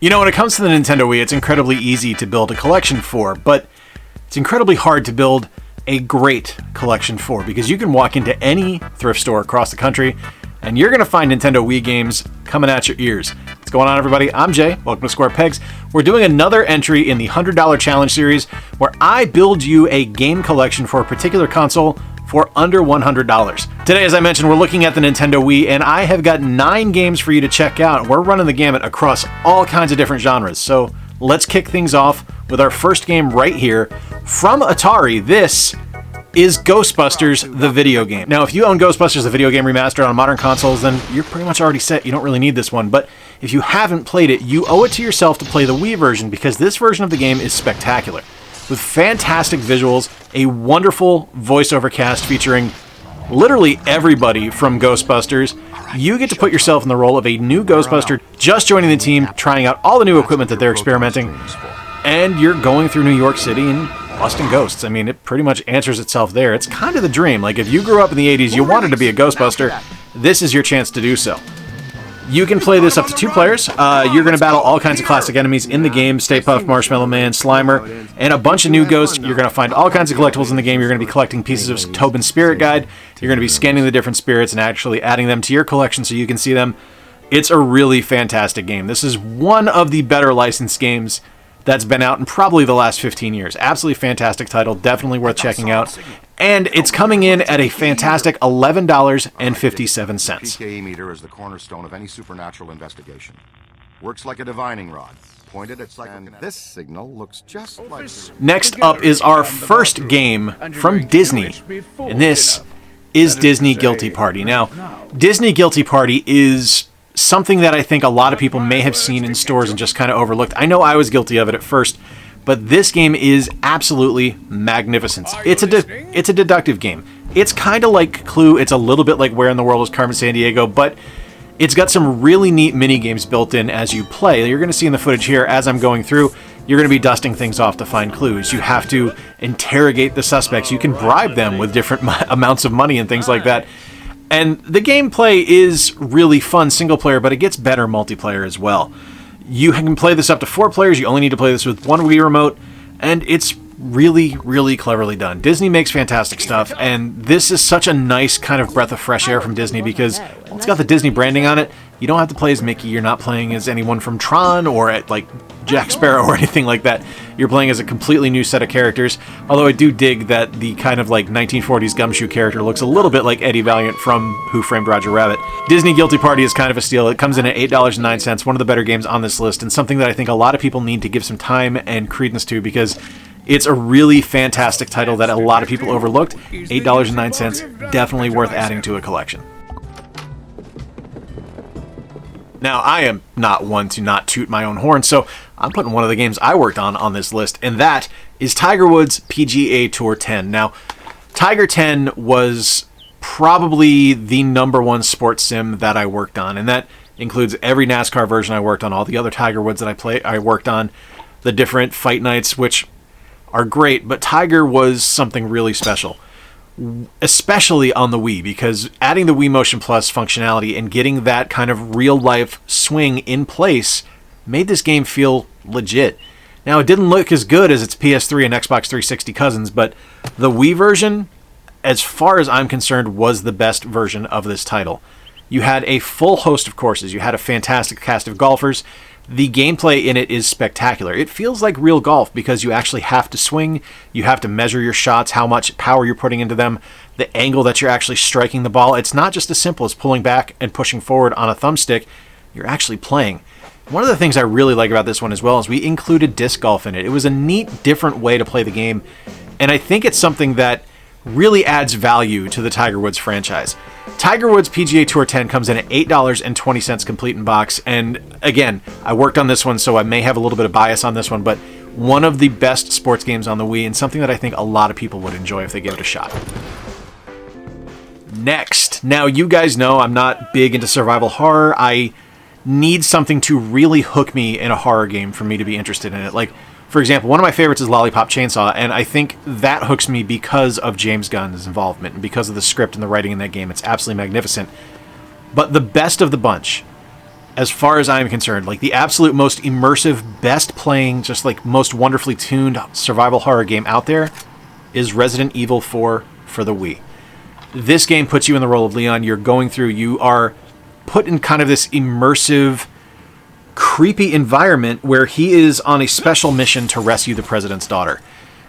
You know, when it comes to the Nintendo Wii, it's incredibly easy to build a collection for, but it's incredibly hard to build a great collection for, because you can walk into any thrift store across the country and you're going to find Nintendo Wii games coming at your ears. What's going on, everybody? I'm Jay. Welcome to Square Pegs. We're doing another entry in the $100 Challenge series where I build you a game collection for a particular console for under $100. Today, as I mentioned, we're looking at the Nintendo Wii, and I have got 9 games for you to check out. We're running the gamut across all kinds of different genres. So let's kick things off with our first game right here. From Atari, this is Ghostbusters, the video game. Now, if you own Ghostbusters, the video game remastered on modern consoles, then you're pretty much already set. You don't really need this one. But if you haven't played it, you owe it to yourself to play the Wii version, because this version of the game is spectacular. With fantastic visuals, a wonderful voiceover cast featuring literally everybody from Ghostbusters, you get to put yourself in the role of a new Ghostbuster just joining the team, trying out all the new equipment that they're experimenting, and you're going through New York City and busting ghosts. I mean, it pretty much answers itself there. It's kind of the dream. Like, if you grew up in the 80s, you wanted to be a Ghostbuster, this is your chance to do so. You can play this up to 2 players. You're going to battle all kinds of classic enemies in the game: Stay Puft, Marshmallow Man, Slimer, and a bunch of new ghosts. You're going to find all kinds of collectibles in the game. You're going to be collecting pieces of Tobin's Spirit Guide. You're going to be scanning the different spirits and actually adding them to your collection so you can see them. It's a really fantastic game. This is one of the better licensed games that's been out in probably the last 15 years. Absolutely fantastic title. Definitely worth checking out. And it's coming in at a fantastic $11.57. PKE meter is the cornerstone of any supernatural investigation. Works like a divining rod. Pointed at and this signal looks just like... Next up is our first game from Disney. And this is Disney Guilty Party. Now, Disney Guilty Party is something that I think a lot of people may have seen in stores and just kind of overlooked. I know I was guilty of it at first, but this game is absolutely magnificent. It's a deductive game. It's kind of like Clue. It's a little bit like Where in the World is Carmen Sandiego, but it's got some really neat mini games built in as you play. You're going to see in the footage here as I'm going through, you're going to be dusting things off to find clues. You have to interrogate the suspects. You can bribe them with different amounts of money and things like that. And the gameplay is really fun single player, but it gets better multiplayer as well. You can play this up to 4 players. You only need to play this with 1 Wii remote, and it's really, really cleverly done. Disney makes fantastic stuff, and this is such a nice kind of breath of fresh air from Disney, because it's got the Disney branding on it. You don't have to play as Mickey. You're not playing as anyone from Tron or like Jack Sparrow or anything like that. You're playing as a completely new set of characters, although I do dig that the kind of like 1940s gumshoe character looks a little bit like Eddie Valiant from Who Framed Roger Rabbit. Disney Guilty Party is kind of a steal. It comes in at $8.09, one of the better games on this list, and something that I think a lot of people need to give some time and credence to, because it's a really fantastic title that a lot of people overlooked. $8.09, definitely worth adding to a collection. Now, I am not one to not toot my own horn, so I'm putting one of the games I worked on this list, and that is Tiger Woods PGA Tour 10. Now, Tiger 10 was probably the #1 sports sim that I worked on, and that includes every NASCAR version I worked on, all the other Tiger Woods that I worked on, the different fight nights, which are great, but Tiger was something really special, especially on the Wii, because adding the Wii Motion Plus functionality and getting that kind of real-life swing in place made this game feel legit. Now, it didn't look as good as its PS3 and Xbox 360 cousins, but the Wii version, as far as I'm concerned, was the best version of this title. You had a full host of courses. You had a fantastic cast of golfers. The gameplay in it is spectacular. It feels like real golf, because you actually have to swing, you have to measure your shots, how much power you're putting into them, the angle that you're actually striking the ball. It's not just as simple as pulling back and pushing forward on a thumbstick. You're actually playing. One of the things I really like about this one as well is we included disc golf in it. It was a neat, different way to play the game, and I think it's something that really adds value to the Tiger Woods franchise. Tiger Woods PGA Tour 10 comes in at $8.20 complete in box, and again, I worked on this one, so I may have a little bit of bias on this one, but one of the best sports games on the Wii, and something that I think a lot of people would enjoy if they give it a shot. Next, now you guys know I'm not big into survival horror. I need something to really hook me in a horror game for me to be interested in it. Like, for example, one of my favorites is Lollipop Chainsaw, and I think that hooks me because of James Gunn's involvement and because of the script and the writing in that game. It's absolutely magnificent. But the best of the bunch as far as I'm concerned, like the absolute most immersive, best playing, just like most wonderfully tuned survival horror game out there is Resident Evil 4 for the Wii. This game puts you in the role of Leon. You're going through, you are put in kind of this immersive, creepy environment where he is on a special mission to rescue the president's daughter.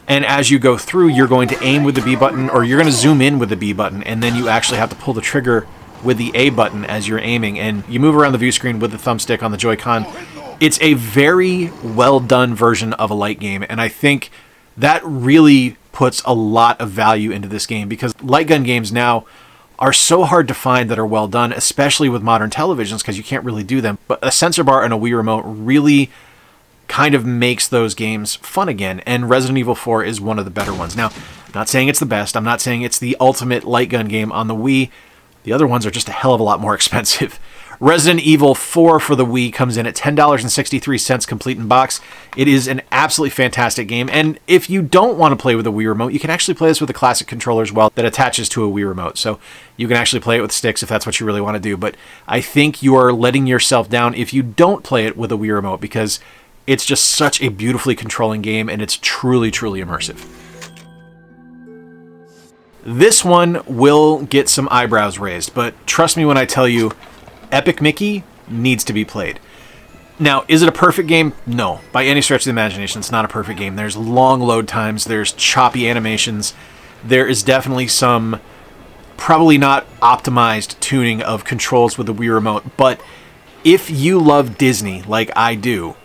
And as you go through, you're going to aim with the B button, or you're going to zoom in with the B button, and then you actually have to pull the trigger with the A button as you're aiming, and you move around the view screen with the thumbstick on the Joy-Con. It's a very well done version of a light game, and I think that really puts a lot of value into this game, because light gun games now are so hard to find that are well done, especially with modern televisions, because you can't really do them. But a sensor bar and a Wii remote really kind of makes those games fun again, and Resident Evil 4 is one of the better ones. Now, I'm not saying it's the best, I'm not saying it's the ultimate light gun game on the Wii. The other ones are just a hell of a lot more expensive. Resident Evil 4 for the Wii comes in at $10.63 complete in box. It is an absolutely fantastic game, and if you don't want to play with a Wii remote, you can actually play this with a classic controller as well that attaches to a Wii remote. So you can actually play it with sticks if that's what you really want to do, but I think you are letting yourself down if you don't play it with a Wii remote, because it's just such a beautifully controlling game, and it's truly, truly immersive. This one will get some eyebrows raised, but trust me when I tell you, Epic Mickey needs to be played. Now, is it a perfect game? No. By any stretch of the imagination, it's not a perfect game. There's long load times, there's choppy animations, there is definitely some probably not optimized tuning of controls with the Wii remote, but if you love Disney like I do,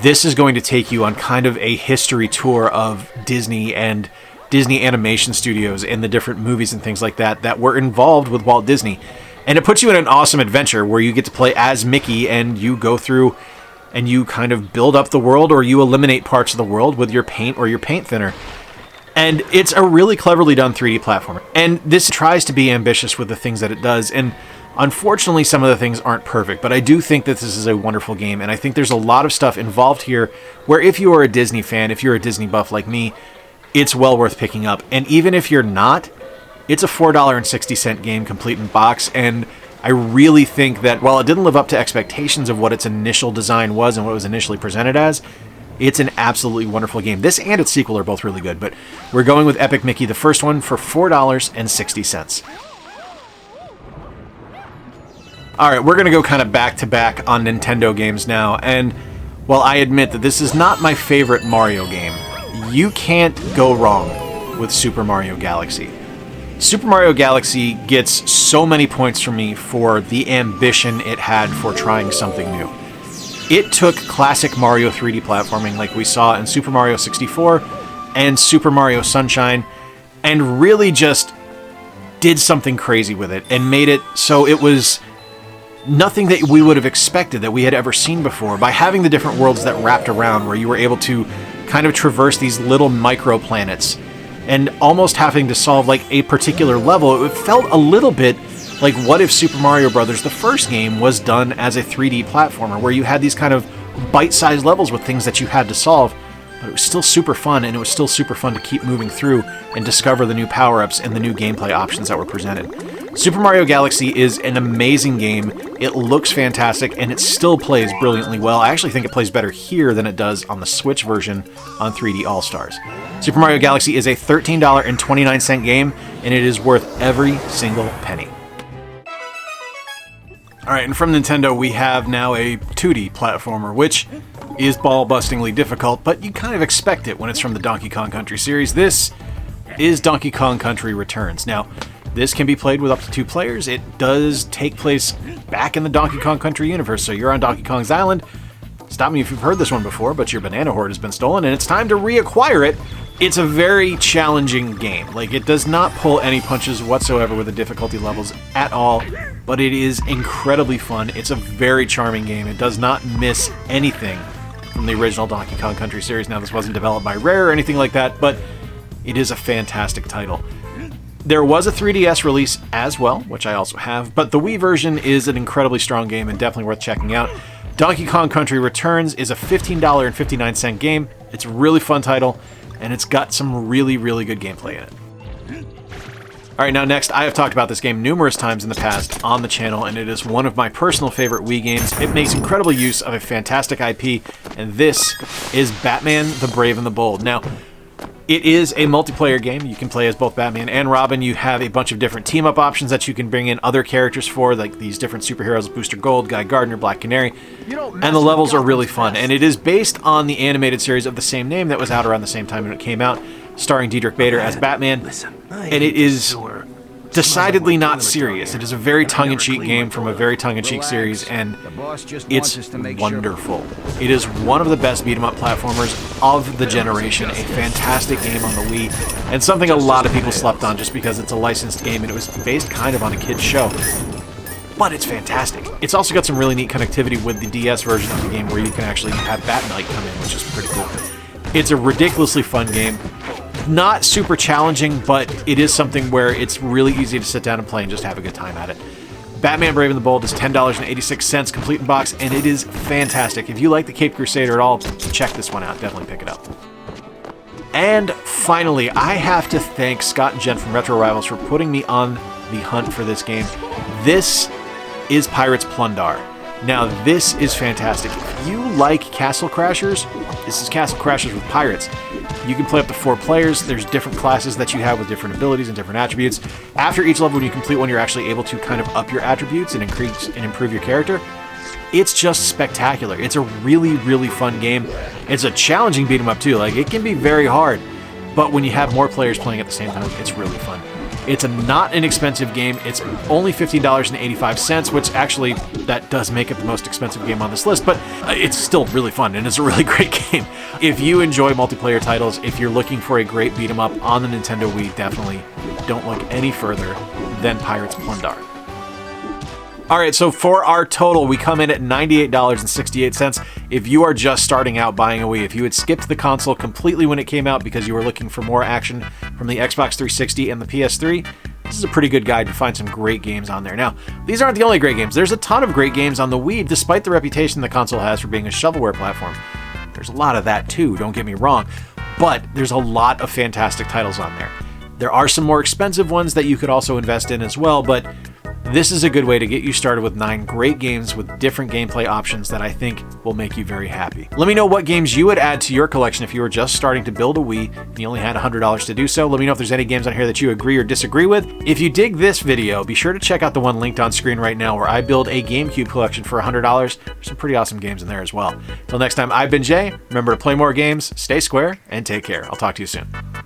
this is going to take you on kind of a history tour of Disney and Disney animation studios and the different movies and things like that that were involved with Walt Disney. And it puts you in an awesome adventure where you get to play as Mickey, and you go through and you kind of build up the world, or you eliminate parts of the world with your paint or your paint thinner. And it's a really cleverly done 3D platformer. And this tries to be ambitious with the things that it does, and unfortunately some of the things aren't perfect, but I do think that this is a wonderful game, and I think there's a lot of stuff involved here where if you are a Disney fan, if you're a Disney buff like me, it's well worth picking up. And even if you're not, it's a $4.60 game complete in box, and I really think that while it didn't live up to expectations of what its initial design was and what it was initially presented as, it's an absolutely wonderful game. This and its sequel are both really good, but we're going with Epic Mickey, the first one, for $4.60. Alright, we're going to go kind of back-to-back on Nintendo games now, and while I admit that this is not my favorite Mario game, you can't go wrong with Super Mario Galaxy. Super Mario Galaxy gets so many points from me for the ambition it had for trying something new. It took classic Mario 3D platforming like we saw in Super Mario 64 and Super Mario Sunshine, and really just did something crazy with it and made it so it was nothing that we would have expected that we had ever seen before, by having the different worlds that wrapped around where you were able to kind of traverse these little micro planets and almost having to solve like a particular level. It felt a little bit like what if Super Mario Brothers, the first game, was done as a 3D platformer where you had these kind of bite-sized levels with things that you had to solve, but it was still super fun, and it was still super fun to keep moving through and discover the new power-ups and the new gameplay options that were presented. Super Mario Galaxy is an amazing game. It looks fantastic, and it still plays brilliantly well. I actually think it plays better here than it does on the Switch version on 3D All-Stars. Super Mario Galaxy is a $13.29 game, and it is worth every single penny. Alright, and from Nintendo we have now a 2D platformer, which is ball-bustingly difficult, but you kind of expect it when it's from the Donkey Kong Country series. This is Donkey Kong Country Returns. Now, this can be played with up to 2 players. It does take place back in the Donkey Kong Country universe, so you're on Donkey Kong's Island. Stop me if you've heard this one before, but your banana hoard has been stolen, and it's time to reacquire it. It's a very challenging game. Like, it does not pull any punches whatsoever with the difficulty levels at all, but it is incredibly fun. It's a very charming game. It does not miss anything from the original Donkey Kong Country series. Now, this wasn't developed by Rare or anything like that, but it is a fantastic title. There was a 3DS release as well, which I also have, but the Wii version is an incredibly strong game and definitely worth checking out. Donkey Kong Country Returns is a $15.59 game. It's a really fun title, and it's got some really, really good gameplay in it. All right, now next, I have talked about this game numerous times in the past on the channel, and it is one of my personal favorite Wii games. It makes incredible use of a fantastic IP, and this is Batman the Brave and the Bold. Now, it is a multiplayer game. You can play as both Batman and Robin. You have a bunch of different team-up options that you can bring in other characters for, like these different superheroes, Booster Gold, Guy Gardner, Black Canary, and the levels are really fun. And it is based on the animated series of the same name that was out around the same time when it came out, starring Diedrich Bader as Batman, and it is decidedly not serious. It is a very tongue-in-cheek game from a very tongue-in-cheek series, and it's wonderful. It is one of the best beat-em-up platformers of the generation, a fantastic game on the Wii, and something a lot of people slept on just because it's a licensed game and it was based kind of on a kid's show. But it's fantastic. It's also got some really neat connectivity with the DS version of the game where you can actually have Bat-Knight come in, which is pretty cool. It's a ridiculously fun game. Not super challenging, but it is something where it's really easy to sit down and play and just have a good time at it. Batman Brave and the Bold is $10.86 complete in box, and it is fantastic. If you like the Campy Crusader at all, check this one out. Definitely pick it up. And finally, I have to thank Scott and Jen from Retro Rivals for putting me on the hunt for this game. This is Pirates Plunder. Now, this is fantastic. If you like Castle Crashers, this is Castle Crashers with pirates. You can play up to 4 players. There's different classes that you have with different abilities and different attributes. After each level, when you complete one, you're actually able to kind of up your attributes and increase and improve your character. It's just spectacular. It's a really, really fun game. It's a challenging beat 'em up too. Like, it can be very hard, but when you have more players playing at the same time, it's really fun. It's not an expensive game. It's only $15.85, which actually, that does make it the most expensive game on this list, but it's still really fun, and it's a really great game. If you enjoy multiplayer titles, if you're looking for a great beat 'em up on the Nintendo Wii, definitely don't look any further than Pirates Plunder. All right, so for our total, we come in at $98.68. If you are just starting out buying a Wii, if you had skipped the console completely when it came out because you were looking for more action from the Xbox 360 and the PS3, this is a pretty good guide to find some great games on there. Now, these aren't the only great games. There's a ton of great games on the Wii, despite the reputation the console has for being a shovelware platform. There's a lot of that too, don't get me wrong, but there's a lot of fantastic titles on there. There are some more expensive ones that you could also invest in as well, but this is a good way to get you started with 9 great games with different gameplay options that I think will make you very happy. Let me know what games you would add to your collection if you were just starting to build a Wii and you only had $100 to do so. Let me know if there's any games on here that you agree or disagree with. If you dig this video, be sure to check out the one linked on screen right now where I build a GameCube collection for $100. There's some pretty awesome games in there as well. Till next time, I've been Jay. Remember to play more games, stay square, and take care. I'll talk to you soon.